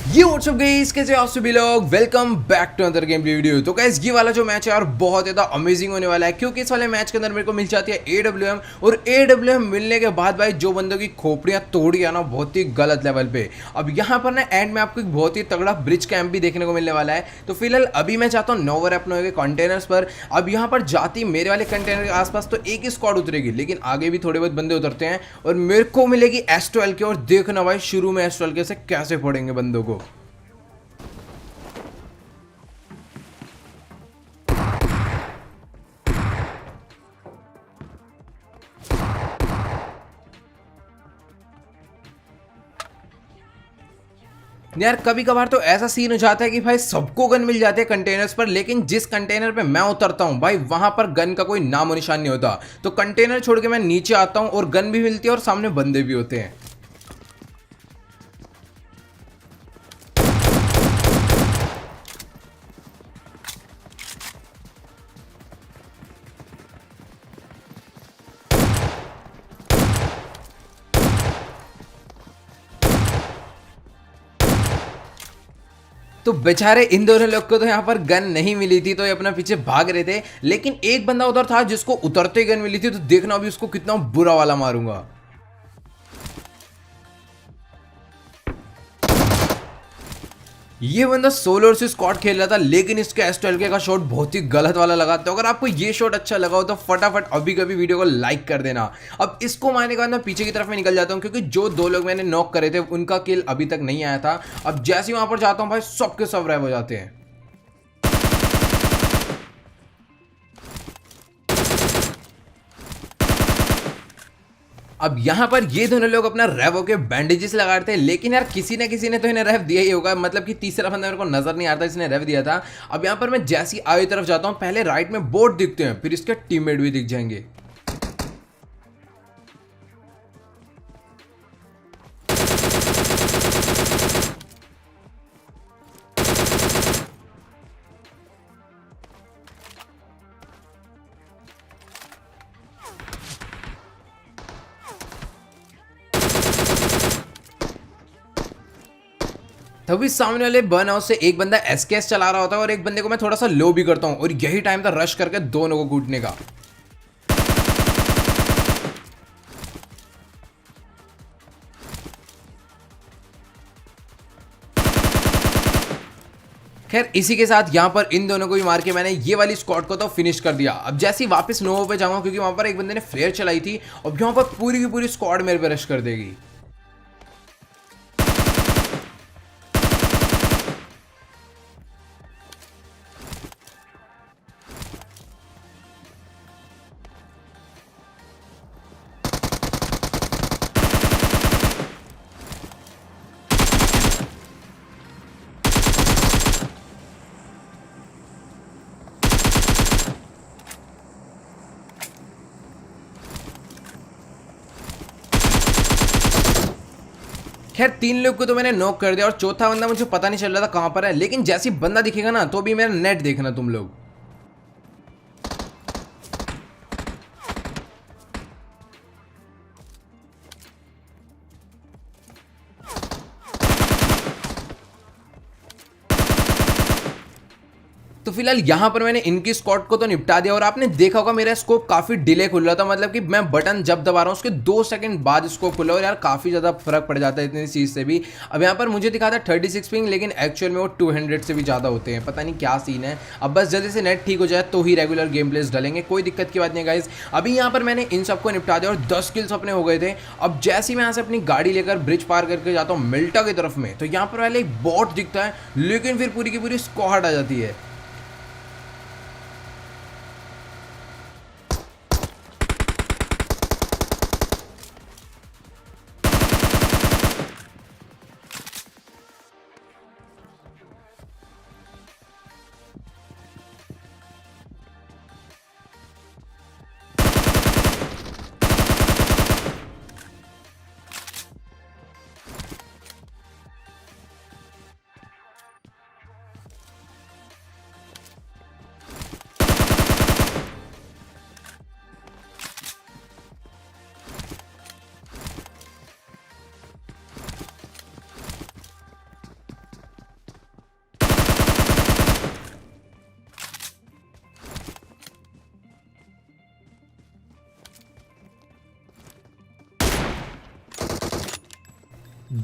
ये WhatsApp guys, कैसे आप सभी लोग। Welcome back to another game video. तो गाइस ये वाला जो मैच है यार बहुत ज़्यादा अमेजिंग होने वाला है, क्योंकि इस वाले मैच के अंदर मेरे को मिल जाती है AWM। और AWM मिलने के बाद भाई जो बंदों की खोपड़ियां तोड़ गया ना बहुत ही गलत लेवल पे। अब यहाँ पर ना एंड में आपको एक बहुत ही तगड़ा ब्रिज कैंप भी देखने को मिलने वाला है। तो फिलहाल अभी मैं चाहता हूँ नोवर अपने के कंटेनर्स पर। अब यहाँ पर जाती मेरे वाले कंटेनर के आसपास तो एक ही स्क्वाड उतरेगी, लेकिन आगे भी थोड़े बहुत बंदे उतरते हैं और मेरे को मिलेगी S12 के। और देखना भाई शुरू में S12 के से कैसे फोड़ेंगे बंदों को। यार कभी कभार तो ऐसा सीन हो जाता है कि भाई सबको गन मिल जाते हैं कंटेनर्स पर, लेकिन जिस कंटेनर पे मैं उतरता हूँ भाई वहां पर गन का कोई नामो निशान नहीं होता। तो कंटेनर छोड़ के मैं नीचे आता हूँ और गन भी मिलती है और सामने बंदे भी होते हैं। तो बेचारे इन दोनों लोग को तो यहाँ पर गन नहीं मिली थी, तो ये अपना पीछे भाग रहे थे। लेकिन एक बंदा उधर था जिसको उतरते ही गन मिली थी, तो देखना अभी उसको कितना बुरा वाला मारूंगा। ये बंदा सोलो से स्क्वाड खेल रहा था, लेकिन इसके S12 का शॉट बहुत ही गलत वाला लगा। तो अगर आपको ये शॉट अच्छा लगा हो तो फटाफट अभी कभी वीडियो को लाइक कर देना। अब इसको मारने के बाद मैं पीछे की तरफ में निकल जाता हूँ, क्योंकि जो दो लोग मैंने नॉक करे थे उनका किल अभी तक नहीं आया था। अब जैसे ही वहां पर जाता हूँ भाई सबके सब रैव हो जाते हैं। अब यहाँ पर ये दोनों लोग अपना रेव के बैंडेजेस लगा रहे थे, लेकिन यार किसी ना किसी ने तो इन्हें रेव दिया ही होगा। मतलब कि तीसरा बंदा मेरे को नजर नहीं आता इसने रेव दिया था। अब यहाँ पर मैं जैसी आगे तरफ जाता हूँ पहले राइट में बोट दिखते हैं, फिर इसके टीममेट भी दिख जाएंगे। तभी सामने वाले बर्न हाउस से एक बंदा SKS चला रहा होता है और एक बंदे को मैं थोड़ा सा लो भी करता हूँ, और यही टाइम था रश करके दोनों को कूटने का। खैर इसी के साथ यहाँ पर इन दोनों को भी मार के मैंने ये वाली स्क्वाड को तो फिनिश कर दिया। अब जैसे ही वापस नोवो पे जाऊंगा, क्योंकि वहां पर एक बंदे ने फ्लेयर चलाई थी, और यहाँ पर पूरी की पूरी स्क्वाड मेरे पे रश कर देगी। खैर तीन लोग को तो मैंने नॉक कर दिया, और चौथा बंदा मुझे पता नहीं चल रहा था कहां पर है। लेकिन जैसे ही बंदा दिखेगा ना तो भी मेरा नेट देखना तुम लोग। तो फिलहाल यहाँ पर मैंने इनकी स्क्वाड को तो निपटा दिया, और आपने देखा होगा मेरा स्कोप काफी डिले खुल रहा था। मतलब कि मैं बटन जब दबा रहा हूँ उसके 2 सेकंड बाद स्कोप खुला, और यार काफी ज्यादा फर्क पड़ जाता है इतनी चीज से भी। अब यहाँ पर मुझे दिखा था 36 पिंग, लेकिन एक्चुअल में वो 200 से भी ज्यादा होते हैं। पता नहीं क्या सीन है। अब बस जल्दी से नेट ठीक हो जाए तो ही रेगुलर गेम प्लेस डलेंगे, कोई दिक्कत की बात नहीं गाइज। अभी यहाँ पर मैंने इन सबको निपटा दिया और 10 किल्स अपने हो गए थे। अब जैसे ही मैं यहाँ से अपनी गाड़ी लेकर ब्रिज पार करके जाता हूँ मिल्टा की तरफ में, तो यहाँ पर पहले एक बॉट दिखता है, लेकिन फिर पूरी की पूरी स्क्वाड आ जाती है।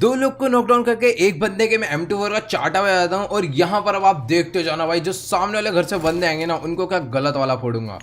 दो लोग को नॉकडाउन करके एक बंदे के मैं M24 का चाटा बजा जाता हूँ। और यहाँ पर अब आप देखते जाना भाई, जो सामने वाले घर से बंदे आएंगे ना, उनको क्या गलत वाला फोड़ूंगा।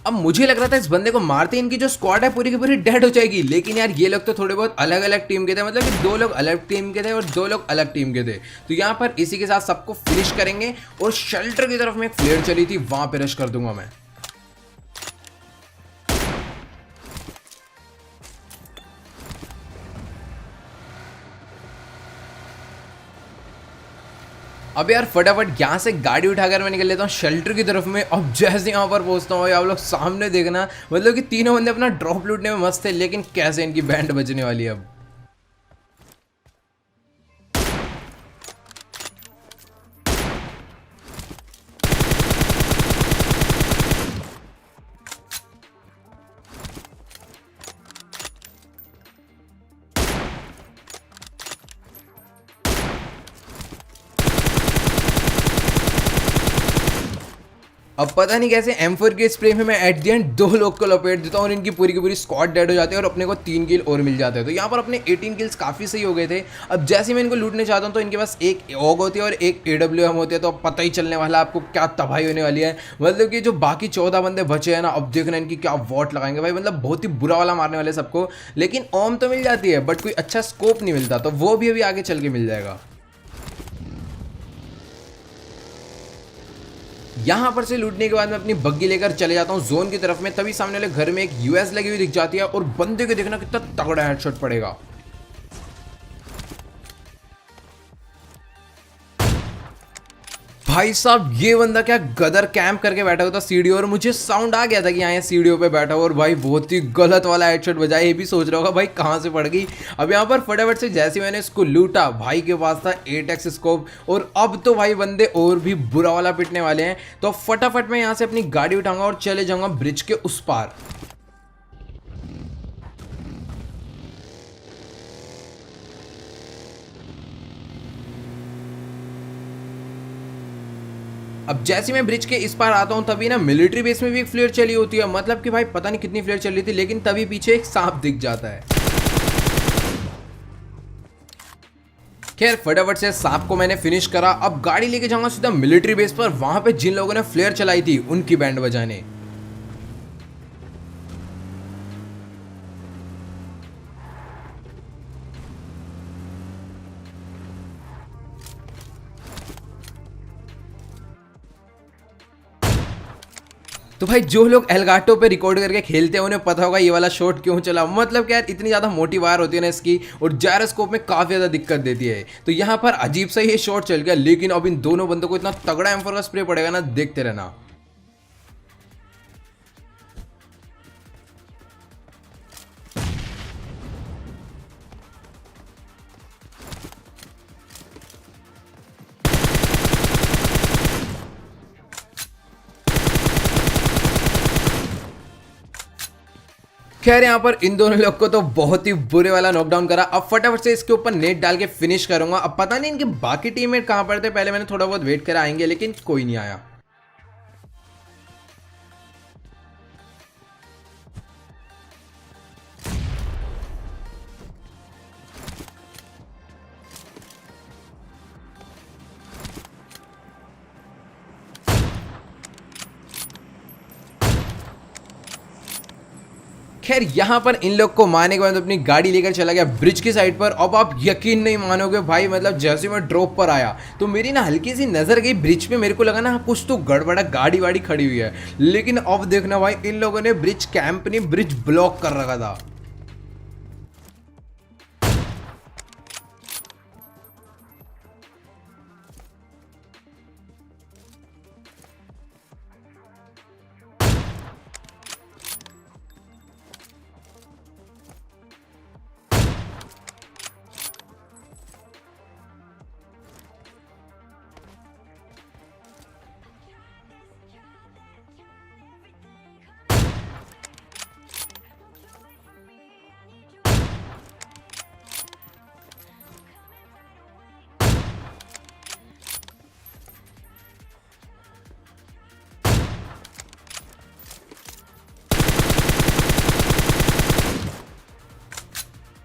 अब मुझे लग रहा था इस बंदे को मारते इनकी जो स्क्वाड है पूरी की पूरी डेड हो जाएगी, लेकिन यार ये लोग तो थोड़े बहुत अलग अलग टीम के थे, मतलब कि दो लोग अलग टीम के थे और दो लोग अलग टीम के थे। तो यहाँ पर इसी के साथ सबको फिनिश करेंगे और शेल्टर की तरफ में एक फ्लेयर चली थी, वहां पे रश कर दूंगा मैं। अब यार फटाफट यहाँ से गाड़ी उठाकर मैं निकल लेता हूँ शेल्टर की तरफ में। अब जैसे यहाँ पर पहुंचता हूँ आप लोग सामने देखना, मतलब कि तीनों बंदे अपना ड्रॉप लूटने में मस्त थे, लेकिन कैसे इनकी बैंड बजने वाली है अब। अब पता नहीं कैसे M4 के स्प्रे में मैं एट द एंड दो लोग को लपेट देता हूँ और इनकी पूरी की पूरी स्क्वाड डेड हो जाती है और अपने को 3 किल और मिल जाते हैं। तो यहाँ पर अपने 18 किल्स काफ़ी सही हो गए थे। अब जैसे मैं इनको लूटने चाहता हूँ तो इनके पास एक ऑग होती है और एक AWM होती है, तो अब पता ही चलने वाला आपको क्या तबाही होने वाली है। मतलब कि जो बाकी 14 बंदे बचे हैं ना, अब देखना इनकी क्या वॉट लगाएंगे भाई, मतलब बहुत ही बुरा वाला मारने वाले सबको। लेकिन ओम तो मिल जाती है बट कोई अच्छा स्कोप नहीं मिलता, तो वो भी अभी आगे चल के मिल जाएगा। यहाँ पर से लूटने के बाद मैं अपनी बग्गी लेकर चले जाता हूँ जोन की तरफ में। तभी सामने वाले घर में एक US लगी हुई दिख जाती है और बंदे को देखना कितना तगड़ा हेडशॉट पड़ेगा। भाई साहब ये बंदा क्या गदर कैंप करके बैठा हुआ था सीढ़ी, और मुझे साउंड आ गया था कि यहाँ सीढ़ियों पे बैठा हुआ, और भाई बहुत ही गलत वाला हेडशॉट बजाया। ये भी सोच रहा होगा भाई कहाँ से पड़ गई। अब यहाँ पर फटाफट से जैसे मैंने इसको लूटा, भाई के पास था 8x स्कोप, और अब तो भाई बंदे और भी बुरा वाला पिटने वाले हैं। तो फटाफट मैं यहाँ से अपनी गाड़ी उठाऊंगा और चले जाऊंगा ब्रिज के उस पार। अब जैसे मैं ब्रिज के इस पार आता हूं तभी ना मिलिट्री बेस में भी एक फ्लेयर चली होती है, मतलब कि भाई पता नहीं कितनी फ्लेयर चल रही थी, लेकिन तभी पीछे एक सांप दिख जाता है। खैर फटाफट से सांप को मैंने फिनिश करा। अब गाड़ी लेके जाऊंगा सीधा मिलिट्री बेस पर, वहां पे जिन लोगों ने फ्लेयर चलाई थी उनकी बैंड बजाने। तो भाई जो लोग एलगाटो पे रिकॉर्ड करके खेलते हैं उन्हें पता होगा ये वाला शॉट क्यों चला। मतलब कि यार इतनी ज़्यादा मोटी वायर होती है ना इसकी, और जायरोस्कोप में काफ़ी ज़्यादा दिक्कत देती है। तो यहाँ पर अजीब सा ये शॉट चल गया, लेकिन अब इन दोनों बंदों को इतना तगड़ा M4 का स्प्रे पड़ेगा ना, देखते रहना। खैर यहाँ पर इन दोनों लोग को तो बहुत ही बुरे वाला नॉकडाउन करा। अब फटाफट से इसके ऊपर नेट डाल के फिनिश करूंगा। अब पता नहीं इनके बाकी टीममेट कहां पर थे, पहले मैंने थोड़ा बहुत वेट करा आएंगे, लेकिन कोई नहीं आया। खैर यहाँ पर इन लोग को मारने के बाद अपनी गाड़ी लेकर चला गया ब्रिज की साइड पर। अब आप यकीन नहीं मानोगे भाई, मतलब जैसे मैं ड्रॉप पर आया तो मेरी ना हल्की सी नजर गई ब्रिज पे, मेरे को लगा ना कुछ तो गड़बड़ा, गाड़ी वाड़ी खड़ी हुई है। लेकिन अब देखना भाई, इन लोगों ने ब्रिज कैंप नहीं, ब्रिज ब्लॉक कर रखा था।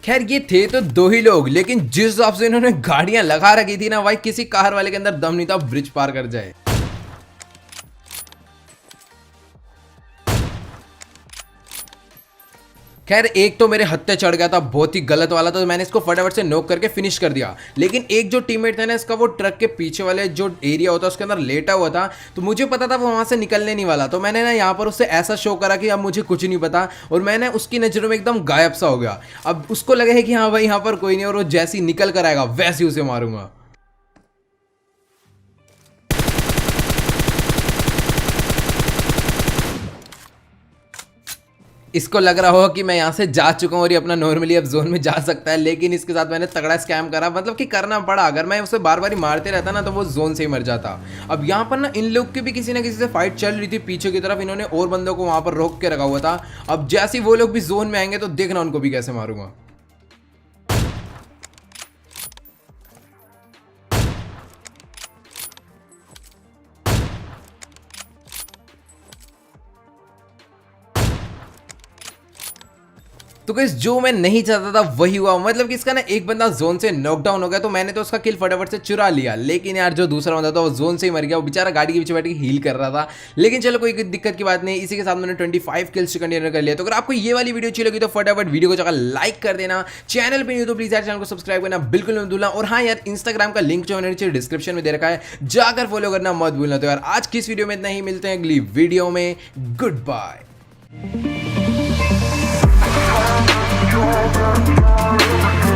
खैर ये थे तो दो ही लोग, लेकिन जिस हिसाब से इन्होंने गाड़ियां लगा रखी थी ना भाई, किसी कार वाले के अंदर दम नहीं था ब्रिज पार कर जाए। खैर एक तो मेरे हत्थे चढ़ गया था, बहुत ही गलत वाला, तो मैंने इसको फटाफट से नॉक करके फिनिश कर दिया। लेकिन एक जो टीममेट था ना इसका, वो ट्रक के पीछे वाले जो एरिया होता है उसके अंदर लेटा हुआ था, तो मुझे पता था वो वहां से निकलने नहीं वाला, तो मैंने ना यहाँ पर उससे ऐसा शो करा कि अब मुझे कुछ नहीं पता, और मैंने उसकी नज़रों में एकदम गायब सा हो गया। अब उसको लगे है कि हाँ भाई यहाँ पर कोई नहीं, और वो जैसे ही निकल कर आएगा वैसे ही उसे मारूंगा। इसको लग रहा होगा कि मैं यहाँ से जा चुका हूँ और ये अपना नॉर्मली अब जोन में जा सकता है, लेकिन इसके साथ मैंने तगड़ा स्कैम करा, मतलब कि करना पड़ा। अगर मैं उसे बार बार ही मारते रहता ना तो वो जोन से ही मर जाता। अब यहाँ पर ना इन लोग की भी किसी ना किसी से फाइट चल रही थी पीछे की तरफ, इन्होंने और बंदों को वहाँ पर रोक के रखा हुआ था। अब जैसे ही वो लोग भी जोन में आएंगे तो देखना उनको भी कैसे मारूंगा। तो गाइस जो मैं नहीं चाहता था वही हुआ, मतलब कि इसका ना एक बंदा जोन से नॉकडाउन हो गया, तो मैंने तो उसका किल फटाफट से चुरा लिया। लेकिन यार जो दूसरा बंदा था वो जोन से ही मर गया, वो बेचारा गाड़ी के पीछे बैठ के हील कर रहा था। लेकिन चलो कोई दिक्कत की बात नहीं, इसी के साथ मैंने 25 किल्स कंटिन्यू कर लिया। तो अगर आपको ये वाली वीडियो अच्छी लगी तो फटाफट वीडियो को जाकर लाइक कर देना, चैनल पर नहीं तो प्लीज यार चैनल को सब्सक्राइब करना बिल्कुल मत भूलना। और हाँ यार इंस्टाग्राम का लिंक जो मैंने नीचे डिस्क्रिप्शन में दे रखा है, जाकर फॉलो करना मत भूलना। तो यार आज की इस वीडियो में इतना ही, मिलते हैं अगली वीडियो में, गुड बाय। You're